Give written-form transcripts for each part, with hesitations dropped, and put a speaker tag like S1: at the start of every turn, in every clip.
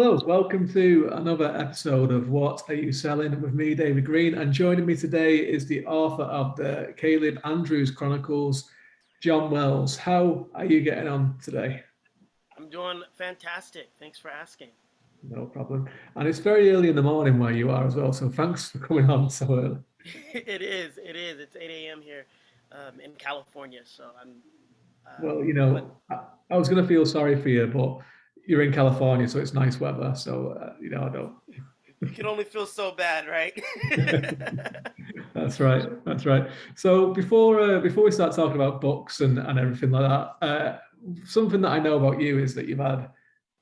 S1: Hello, welcome to another episode of What Are You Selling with me, David Green. And joining me today is the author of the Caleb Andrews Chronicles, John Wells. How are you getting on today?
S2: I'm doing fantastic. Thanks for asking.
S1: No problem. And it's very early in the morning where you are as well, so thanks for coming on so early.
S2: It is. It is. It's 8 a.m. here in California. So I'm.
S1: Well,
S2: But
S1: I was going to feel sorry for you, but you're in California, so it's nice weather. So, I don't.
S2: you can only feel so bad, right?
S1: That's right. That's right. So before we start talking about books and everything like that, something that I know about you is that you've had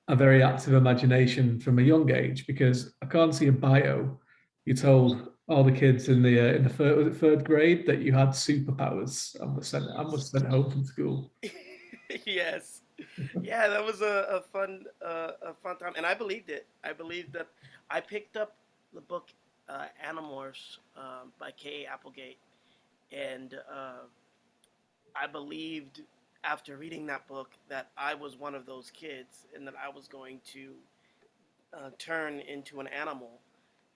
S1: a very active imagination from a young age. Because I can't see a bio, you told all the kids in the third grade that you had superpowers and was sent home from school.
S2: Yes. Yeah, that was a fun time, and I believed it. I believed that. I picked up the book Animorphs by K. Applegate, and I believed after reading that book that I was one of those kids and that I was going to turn into an animal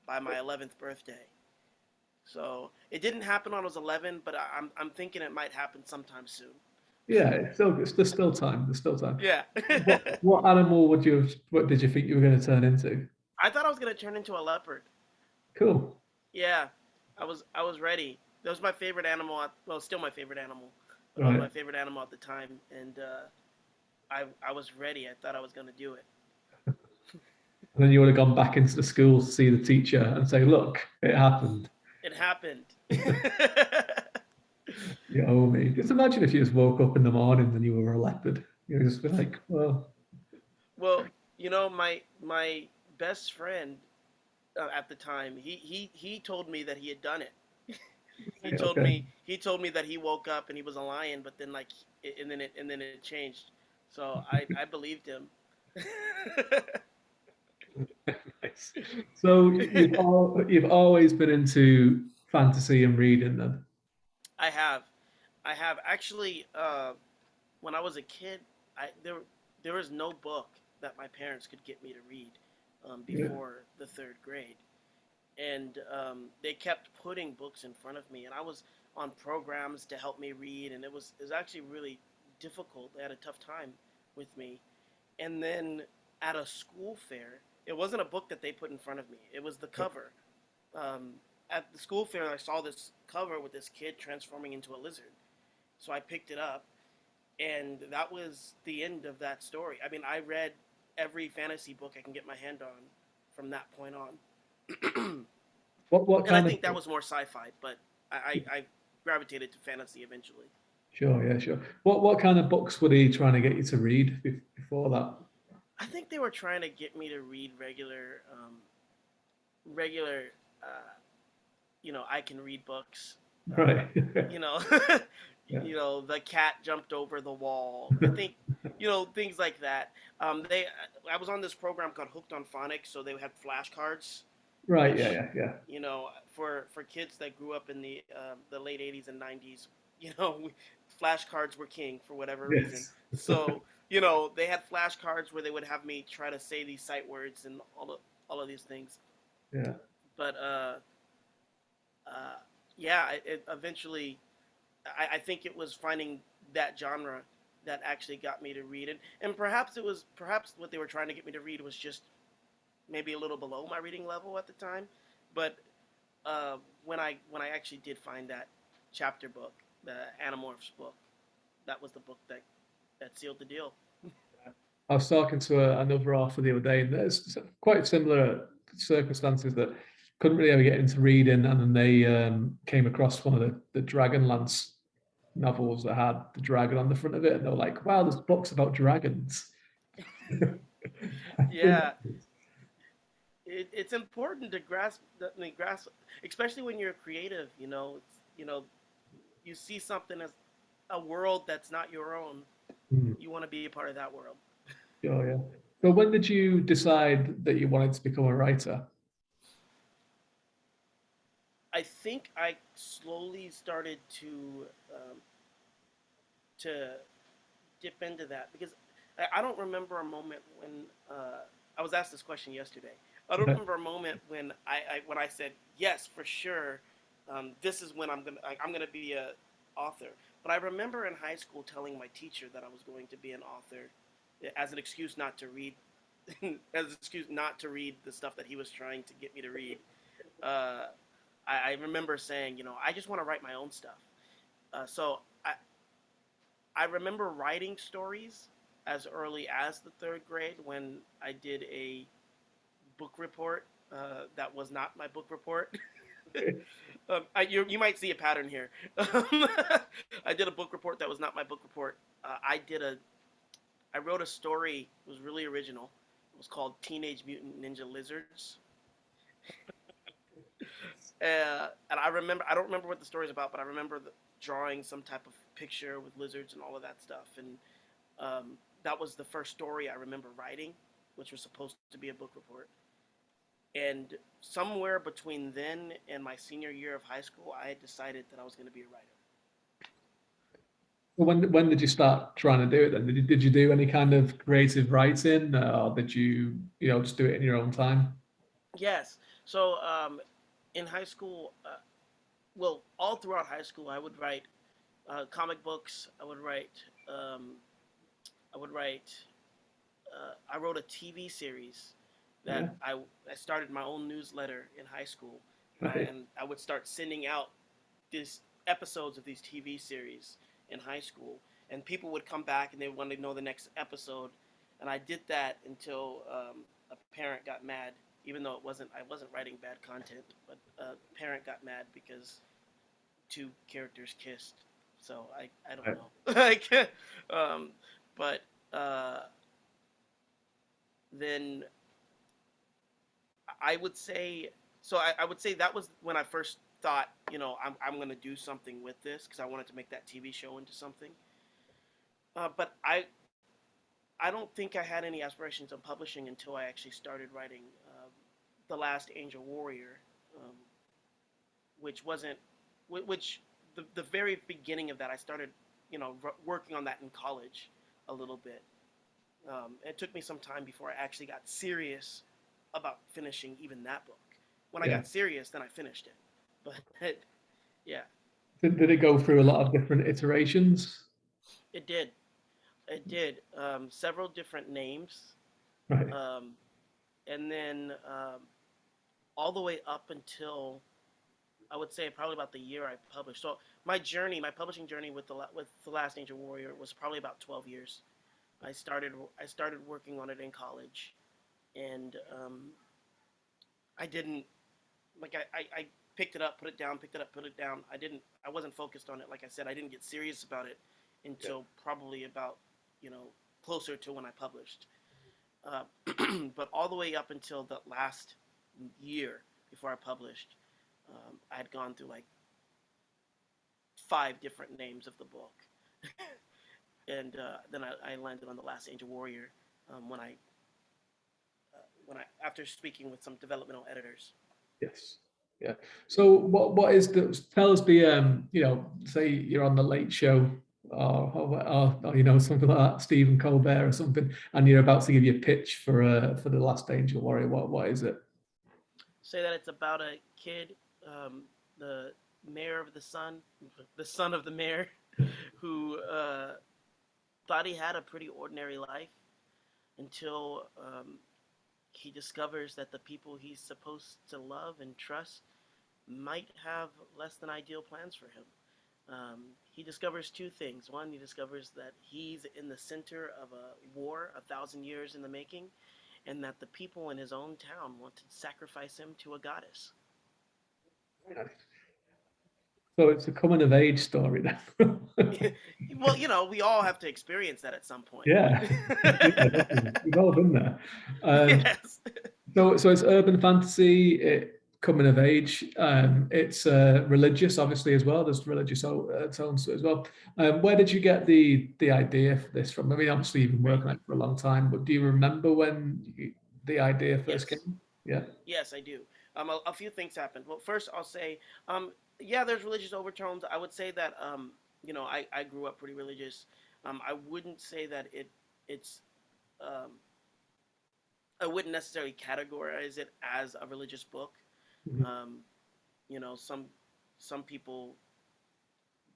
S2: by my 11th birthday. So it didn't happen when I was 11, but I'm thinking it might happen sometime soon.
S1: Yeah, there's still time. There's still time.
S2: Yeah.
S1: What animal what did you think you were going to turn into?
S2: I thought I was gonna turn into a leopard.
S1: Cool.
S2: Yeah, I was ready. That was my favorite animal. Well, still my favorite animal, but it was
S1: Right.
S2: my favorite animal at the time, and I was ready. I thought I was gonna do it.
S1: And then you would have gone back into the school to see the teacher and say, look, it happened.
S2: It happened.
S1: You owe me. Just imagine if you just woke up in the morning and you were a leopard. You would just be like, well,
S2: Well, my best friend at the time, he told me that he had done it. He
S1: okay,
S2: told
S1: okay.
S2: me that he woke up and he was a lion, but then and then it changed. So I believed him.
S1: Nice. So you've always been into fantasy and reading then?
S2: I have I have actually when I was a kid, I there was no book that my parents could get me to read
S1: Yeah.
S2: before the third grade, and they kept putting books in front of me, and I was on programs to help me read, and it was actually really difficult. They had a tough time with me, and then at a school fair, it wasn't a book that they put in front of me. It was the cover. Um, at the school fair, I saw this cover with this kid transforming into a lizard, so I picked it up, and that was the end of that story. I mean, I read every fantasy book I can get my hand on from that point on.
S1: What
S2: And I
S1: kind of
S2: think that was more sci-fi, but I gravitated to fantasy eventually.
S1: sure, yeah, sure. What kind of books were he trying to get you to read before that?
S2: I think they were trying to get me to read regular, uh, I can read books. Uh,
S1: Right.
S2: you know,
S1: Yeah.
S2: the cat jumped over the wall. I think, things like that. I was on this program called Hooked on Phonics, so they had flashcards,
S1: Right, yeah,
S2: which,
S1: yeah, yeah.
S2: for kids that grew up in the late '80s and '90s, flashcards were king for whatever reason.
S1: Yes.
S2: So, they had flashcards where they would have me try to say these sight words and all of these things.
S1: Yeah.
S2: But uh, yeah, eventually, I think it was finding that genre that actually got me to read it, and perhaps what they were trying to get me to read was just maybe a little below my reading level at the time. But when I actually did find that chapter book, the Animorphs book, that was the book that sealed the deal.
S1: I was talking to another author the other day, and there's quite similar circumstances that couldn't really ever get into reading, and then they came across one of the Dragonlance novels that had the dragon on the front of it, and they were like, "Wow, there's books about dragons." I think
S2: Yeah, it's important to grasp, especially when you're creative. You see something as a world that's not your own.
S1: hmm,
S2: You want to be a part of that world.
S1: sure, yeah. So when did you decide that you wanted to become a writer?
S2: I think I slowly started to dip into that because I don't remember a moment when I was asked this question yesterday. I don't remember a moment when when I said yes for sure. This is when I'm gonna be a author. But I remember in high school telling my teacher that I was going to be an author as an excuse not to read, as an excuse not to read the stuff that he was trying to get me to read. Uh, I remember saying, I just want to write my own stuff. So I remember writing stories as early as the third grade when I did a book report that was not my book report. You might see a pattern here. I did a book report that was not my book report. I wrote a story. It was really original. It was called Teenage Mutant Ninja Lizards. And I remember, I don't remember what the story's about, but I remember drawing some type of picture with lizards and all of that stuff. And that was the first story I remember writing, which was supposed to be a book report. And somewhere between then and my senior year of high school, I had decided that I was going to be a writer.
S1: When did you start trying to do it then? Did you do any kind of creative writing, or did you just do it in your own time?
S2: Yes. So in high school, well, all throughout high school, I would write comic books. Um, I would write. I wrote a TV series
S1: Yeah,
S2: that I started my own newsletter in high school,
S1: right.
S2: and I would start sending out these episodes of these TV series in high school, and people would come back and they wanted to know the next episode, and I did that until a parent got mad, even though I wasn't writing bad content, but a parent got mad because two characters kissed. So I don't
S1: Right.
S2: know, like, um, but uh, then I would say so. I would say that was when I first thought, I'm going to do something with this because I wanted to make that TV show into something. But I don't think I had any aspirations of publishing until I actually started writing The Last Angel Warrior, um, which wasn't, which the very beginning of that, I started, working on that in college a little bit. It took me some time before I actually got serious about finishing even that book. When I
S1: Yeah.
S2: got serious, then I finished it. But yeah,
S1: Did it go through a lot of different iterations?
S2: it did. It did. Several different names.
S1: Right.
S2: Um, and then all the way up until I would say probably about the year I published. So my publishing journey with the Last Angel Warrior was probably about 12 years. I started working on it in college, and I didn't I picked it up, put it down, picked it up, put it down. I wasn't focused on it. Like I said, I didn't get serious about it
S1: Yeah.
S2: until probably about you know closer to when I published. Uh, but all the way up until the last year before I published, I had gone through like five different names of the book, and then I landed on the Last Angel Warrior when I after speaking with some developmental editors.
S1: Yes. Yeah. So what is the tell us the say you're on the Late Show, or something like that, Stephen Colbert or something, and you're about to give your pitch for the Last Angel Warrior. What is it?
S2: Say that it's about a kid, the mayor of the son of the mayor, who thought he had a pretty ordinary life until he discovers that the people he's supposed to love and trust might have less than ideal plans for him. He discovers two things. One, he discovers that he's in the center of a war 1,000 years in the making, and that the people in his own town want to sacrifice him to a goddess.
S1: So it's a coming of age story then.
S2: Well, we all have to experience that at some point.
S1: Yeah. Yeah, definitely. We've all been there. Um,
S2: Yes.
S1: so it's urban fantasy, coming of age. It's religious, obviously, as well. There's religious tones to it as well. Where did you get the idea for this from? I mean, obviously you've been
S2: Great.
S1: working on it for a long time, but do you remember when the idea first
S2: Yes.
S1: came? Yeah.
S2: Yes, I do. A few things happened. Well, first I'll say, yeah, there's religious overtones. I would say that, I grew up pretty religious. I wouldn't say that it's um, I wouldn't necessarily categorize it as a religious book.
S1: Mhm.
S2: Um, you know, some people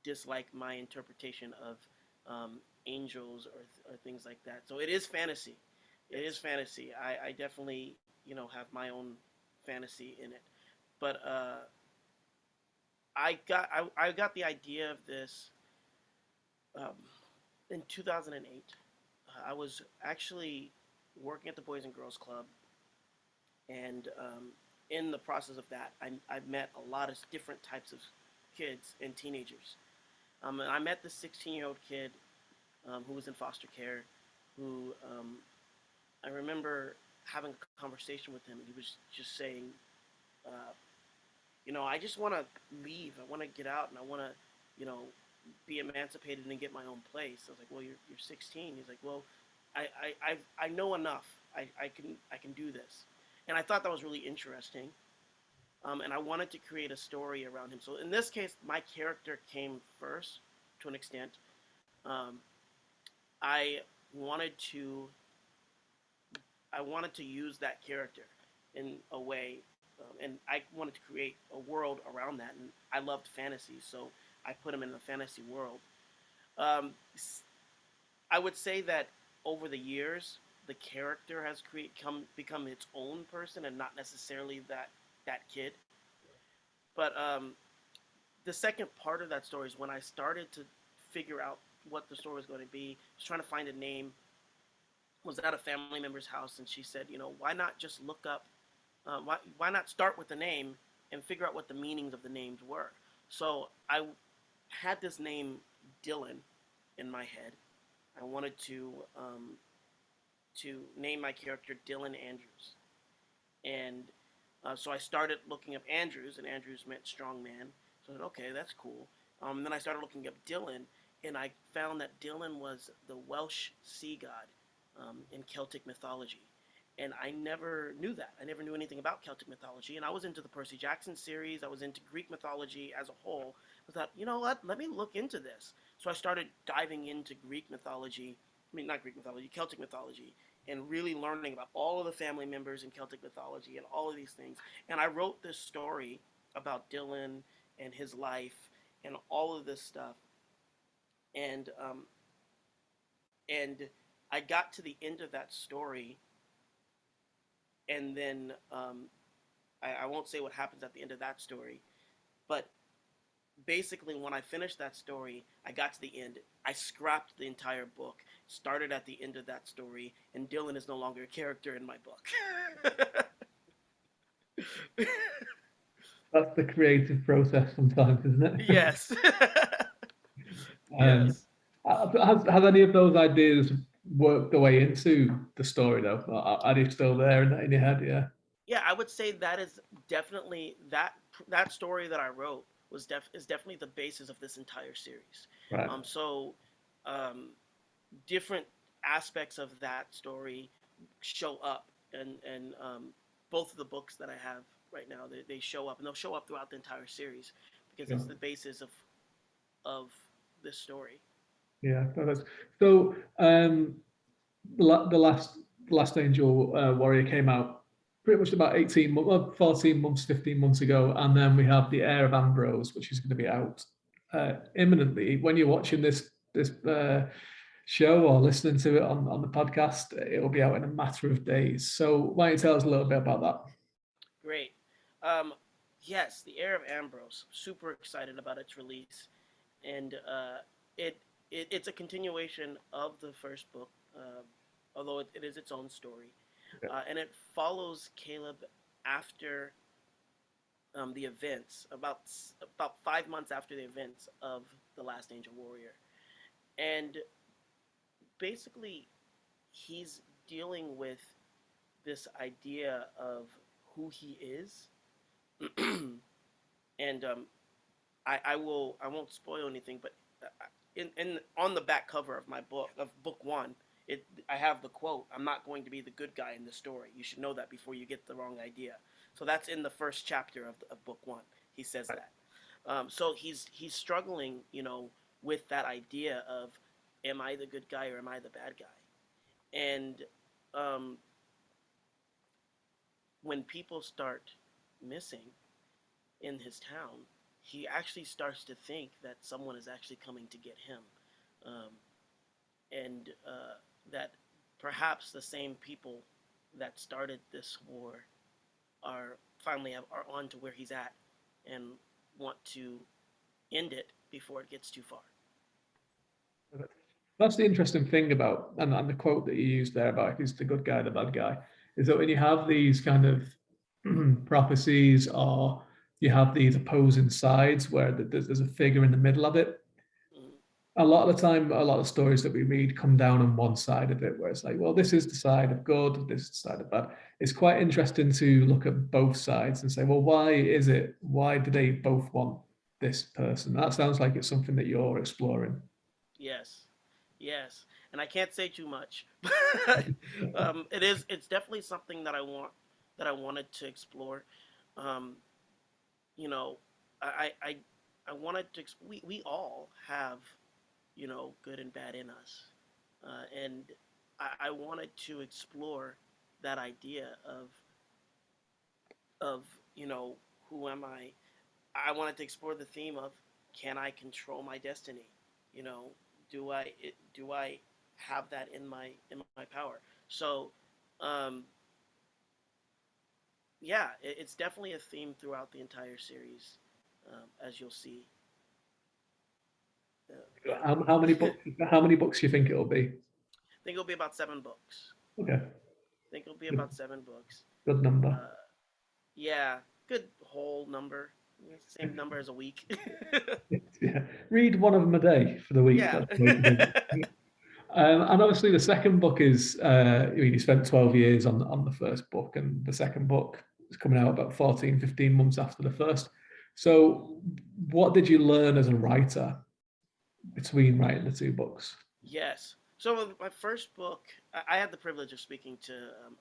S2: dislike my interpretation of angels or things like that. So it is fantasy. It is
S1: Yes.
S2: fantasy. I definitely have my own fantasy in it. But I got the idea of this um, in 2008. I was actually working at the Boys and Girls Club, and in the process of that, I met a lot of different types of kids and teenagers. And I met this 16-year-old kid who was in foster care, who I remember having a conversation with him, and he was just saying, uh, I just want to leave. I want to get out, and I want to, you know, be emancipated and get my own place. I was like, well, you're 16. He's like, well, I know enough. I can do this, and I thought that was really interesting. And I wanted to create a story around him. So in this case, my character came first to an extent. Um, I wanted to I wanted to use that character in a way, and I wanted to create a world around that. And I loved fantasy, so I put him in the fantasy world. Um, I would say that over the years, the character has become its own person, and not necessarily that kid. But the second part of that story is when I started to figure out what the story was going to be. I was trying to find a name. Was at a family member's house, and she said, why not just look up why not start with the name and figure out what the meanings of the names were? So I had this name Dylan in my head. I wanted to name my character Dylan Andrews, and so I started looking up Andrews, and Andrews meant strong man. So I said, okay, that's cool. Then I started looking up Dylan, and I found that Dylan was the Welsh sea god in Celtic mythology. And I never knew that. I never knew anything about Celtic mythology. And I was into the Percy Jackson series. I was into Greek mythology as a whole. I thought, you know what? Let me look into this. So I started diving into Greek mythology. I mean, not Greek mythology, Celtic mythology, and really learning about all of the family members in Celtic mythology and all of these things. And I wrote this story about Dylan and his life and all of this stuff. And and I got to the end of that story, and then I won't say what happens at the end of that story, but basically when I finished that story, I got to the end. I scrapped the entire book, started at the end of that story, and Dylan is no longer a character in my book.
S1: That's the creative process sometimes, isn't it?
S2: Yes.
S1: um,
S2: Yes.
S1: has any of those ideas worked their way into the story though? Are they still there in your head? Yeah.
S2: Yeah, I would say that is definitely that story that I wrote is definitely the basis of this entire series.
S1: Right.
S2: So um, different aspects of that story show up, and both of the books that I have right now, they show up, and they'll show up throughout the entire series because
S1: Yeah.
S2: it's the basis of this story.
S1: Yeah. So the last Angel Warrior came out pretty much about 14 months, 15 months ago, and then we have the Heir of Ambrose, which is going to be out imminently. When you're watching this show or listening to it on the podcast, it will be out in a matter of days. So why don't you tell us a little bit about that?
S2: Great. Um, yes, the Heir of Ambrose. Super excited about its release, and it, it's a continuation of the first book, although it is its own story,
S1: Yeah.
S2: and it follows Caleb after the events, about 5 months after the events of the Last Angel Warrior, and basically he's dealing with this idea of who he is, and I won't spoil anything, but in on the back cover of my book of book one, I have the quote, "I'm not going to be the good guy in the story. You should know that before you get the wrong idea." So that's in the first chapter of book one. He says that. So he's struggling, with that idea of, am I the good guy or am I the bad guy? And um, when people start missing in his town, he actually starts to think that someone is actually coming to get him, um, and that perhaps the same people that started this war are are on to where he's at and want to end it before it gets too far.
S1: That's the interesting thing about, and the quote that you used there about who's the good guy, the bad guy, is that when you have these kind of prophecies, or you have these opposing sides where there's a figure in the middle of it,
S2: Mm,
S1: a lot of the time, a lot of stories that we read come down on one side of it, where it's like, well, this is the side of good, this is the side of bad. It's quite interesting to look at both sides and say, well, why is it? Why do they both want this person? That sounds like it's something that you're exploring.
S2: yes, yes, and I can't say too much. It is. It's definitely something that I wanted to explore. Um, you know, I I I wanted to. We all have, good and bad in us, and I wanted to explore that idea of who am I. I wanted to explore the theme of, can I control my destiny? You know, do I have that in my power? So, um, yeah, it's definitely a theme throughout the entire series, as you'll see. Yeah,
S1: How many
S2: I
S1: books? How many books do you think it'll be?
S2: think it'll be about 7 books.
S1: Okay,
S2: I think it'll be
S1: good,
S2: about 7 books.
S1: good number.
S2: Uh, yeah, good whole number. Same number as a week.
S1: Yeah, read one of them a day for the week.
S2: Yeah.
S1: That's the way to do it. And obviously, the second book is, I mean, you spent 12 years on the first book, and the second book is coming out about 14, 15 months after the first. So, what did you learn as a writer between writing the two books?
S2: Yes. So my first book, I had the privilege of speaking to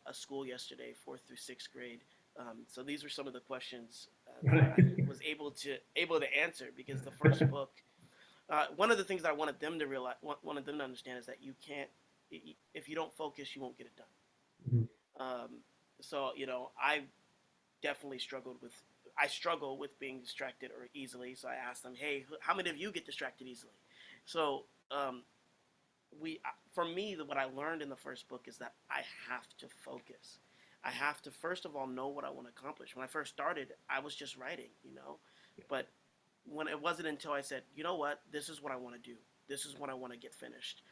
S2: a school yesterday, fourth through sixth grade. So these were some of the questions that
S1: Right.
S2: I was able to answer, because the first book, one of the things that I wanted them to realize, wanted them to understand, is that you can't, if you don't focus, you won't get it done.
S1: Mhm.
S2: So I definitely I struggle with being distracted or easily. So I asked them, hey, how many of you get distracted easily? So for me, what I learned in the first book is that I have to focus. I have to first of all know what I want to accomplish. When I first started, I was just writing. But when it wasn't until I said, you know what, this is what I want to do. This is what I want to get finished.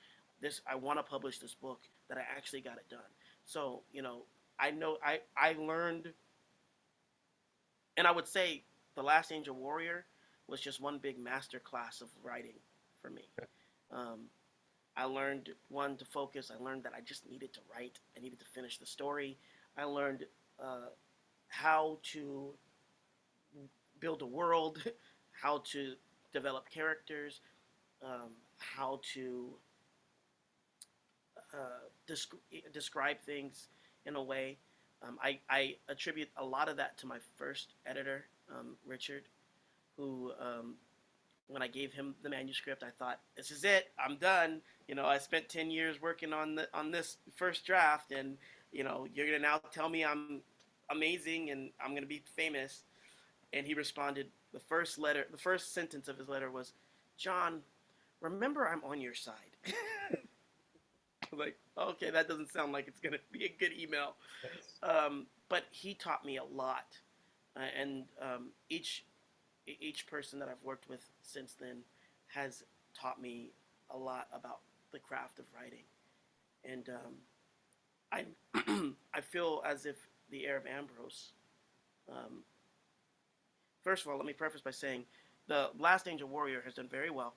S2: I want to publish this book, that I actually got it done. So I know I learned, and I would say the Last Angel Warrior was just one big master class of writing for me. Um, I learned, one, to focus. I learned that I just needed to write. I needed to finish the story. I learned uh, how to build a world, how to develop characters, how to describe things in a way. I attribute a lot of that to my first editor, Richard, who, when I gave him the manuscript, I thought, this is it. I'm done. I spent 10 years working on this first draft, and you're gonna now tell me I'm amazing and I'm gonna be famous. And he responded. The first sentence of his letter was, John, remember I'm on your side. I'm like, okay, that doesn't sound like it's gonna be a good email. But he taught me a lot, and each person that I've worked with since then has taught me a lot about the craft of writing. And I I feel as if the Heir of Ambrose. Um, First of all, let me preface by saying the Last Angel Warrior has done very well.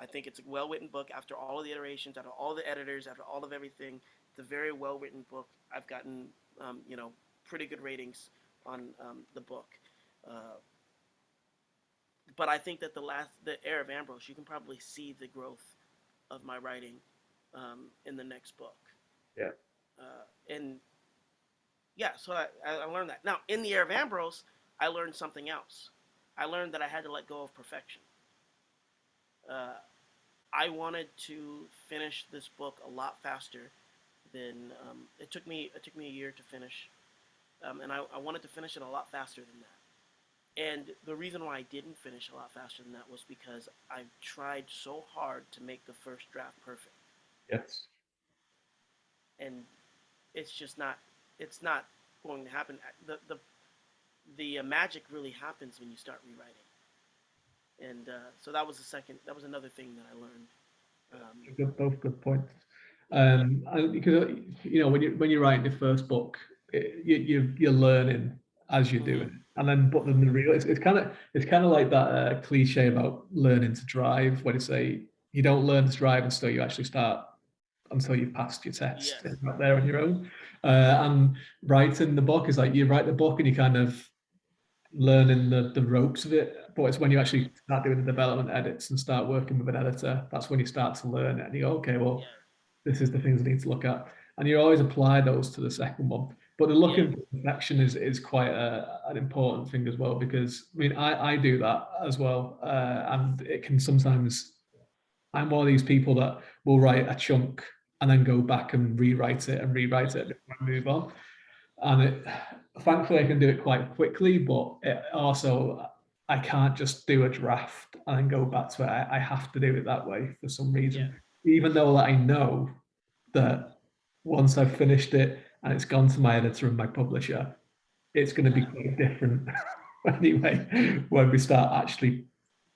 S2: I think it's a well-written book after all of the iterations, after all the editors, after all of everything. It's a very well-written book. I've gotten pretty good ratings on the book. Uh, but I think that the Heir of Ambrose, you can probably see the growth of my writing in the next book.
S1: Yeah.
S2: And yeah, so I learned that. Now, in the Heir of Ambrose, I learned something else. I learned that I had to let go of perfection. Uh, I wanted to finish this book a lot faster than it took me. It took me a year to finish. and I wanted to finish it a lot faster than that. And the reason why I didn't finish a lot faster than that was because I tried so hard to make the first draft perfect,
S1: Yes.
S2: and it's just not. It's not going to happen. The magic really happens when you start rewriting, and so that was the second. That was another thing that I learned.
S1: Both good points.
S2: Yeah.
S1: Because when you're writing your first book, you're learning as you're doing
S2: Mm-hmm.
S1: it, and then but then the real it's kind of like that cliche about learning to drive, where they say you don't learn to drive until you actually start until you've passed your test
S2: Yes.
S1: out there on your own. And writing the book is like you write the book and you kind of learning the ropes of it. But it's when you
S2: Mm-hmm.
S1: actually start doing the development edits and start working with an editor, that's when you start to learn it. And you go, okay, well,
S2: Yeah.
S1: this is the things I need to look at. And you always apply those to the second one. But the
S2: Yeah.
S1: looking for perfection is quite an important thing as well, because I mean, I do that as well. And it can sometimes, I'm one of these people that will write a chunk and then go back and rewrite it
S2: Mm-hmm.
S1: before I move on. And thankfully I can do it quite quickly, but it also I can't just do a draft and then go back to it. I have to do it that way for some
S2: Yeah.
S1: reason, even though I know that once I've finished it and it's gone to my editor and my publisher, it's going to be quite different anyway when we start actually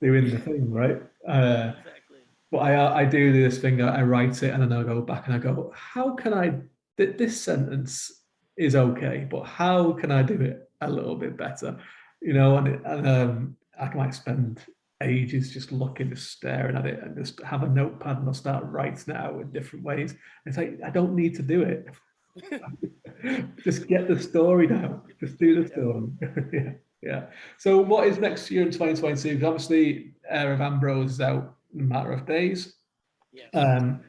S1: doing the thing, right?
S2: Exactly.
S1: But I do this thing. I write it and then I go back and I go, how can I? This sentence is okay, but how can I do it a little bit better? And I might spend ages just looking, just staring at it, and just have a notepad and I'll start writing it out in different ways. It's like I don't need to do it. Just get the story down.
S2: Get the
S1: Just do
S2: story
S1: the
S2: down.
S1: story. Yeah, yeah. So, what is next year in 2022? Because obviously, Heir of Ambrose is out in a matter of days.
S2: Yes.
S1: Um,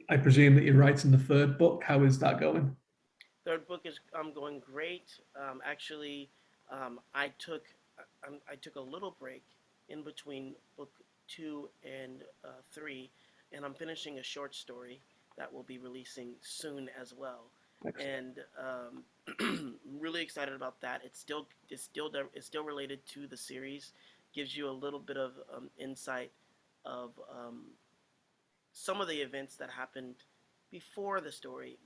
S1: I presume that you're writing the third book. How is that going?
S2: Third book is going great. Actually, I took a little break in between book 2 and 3, and I'm finishing a short story that will be releasing soon as well.
S1: Excellent.
S2: And really excited about that. It's still related to the series. Gives you a little bit of insight of some of the events that happened before the story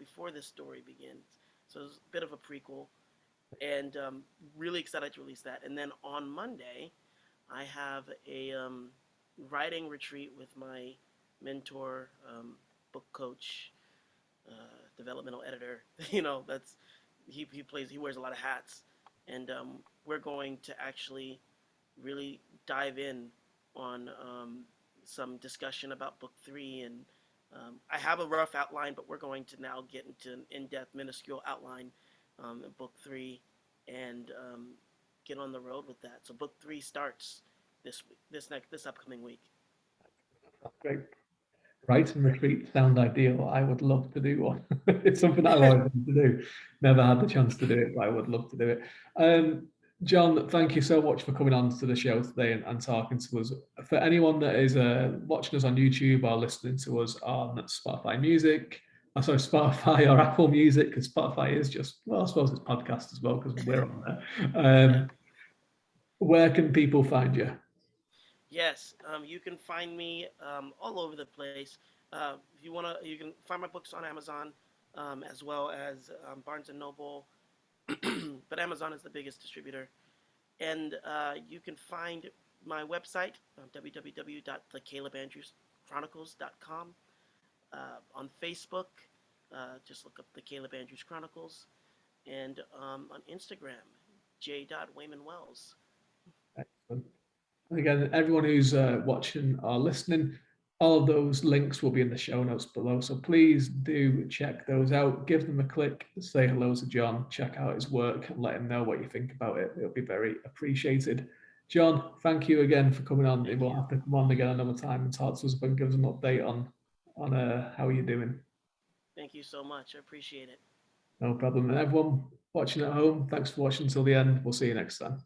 S2: begins. So it's a bit of a prequel, and really excited to release that. And then on Monday, I have a writing retreat with my mentor, book coach, uh, developmental editor. That's he wears a lot of hats, and we're going to actually really dive in on some discussion about book 3. And I have a rough outline, but we're going to now get into an in-depth minuscule outline in book 3, and get on the road with that. So book 3 starts this upcoming week.
S1: Great. Write and retreat sound ideal. I would love to do one. It's something that I've always wanted to do. Never had the chance to do it, but I would love to do it. John, thank you so much for coming on to the show today and talking to us. For anyone that is watching us on YouTube or listening to us on Spotify Music, sorry, Spotify or Apple Music, because Spotify is just, well, I suppose it's podcast as well because we're on there.
S2: Yeah.
S1: Where can people find you?
S2: Yes, you can find me all over the place. If you wanna, you can find my books on Amazon, as well as Barnes and Noble, but Amazon is the biggest distributor. And you can find my website, www.thecalebandrewschronicles.com. On Facebook, just look up the Caleb Andrews Chronicles, and on Instagram, j.waymanwells.
S1: Excellent. Again, everyone who's watching or listening, all of those links will be in the show notes below. So please do check those out. Give them a click, say hello to John, check out his work, and let him know what you think about it. It'll be very appreciated. John, thank you again for coming on.
S2: Thank
S1: We'll
S2: you.
S1: have to come on again another time and talk to us and give us an update on how you're doing.
S2: Thank you so much. I appreciate it.
S1: No problem. And everyone watching at home, thanks for watching until the end. We'll see you next time.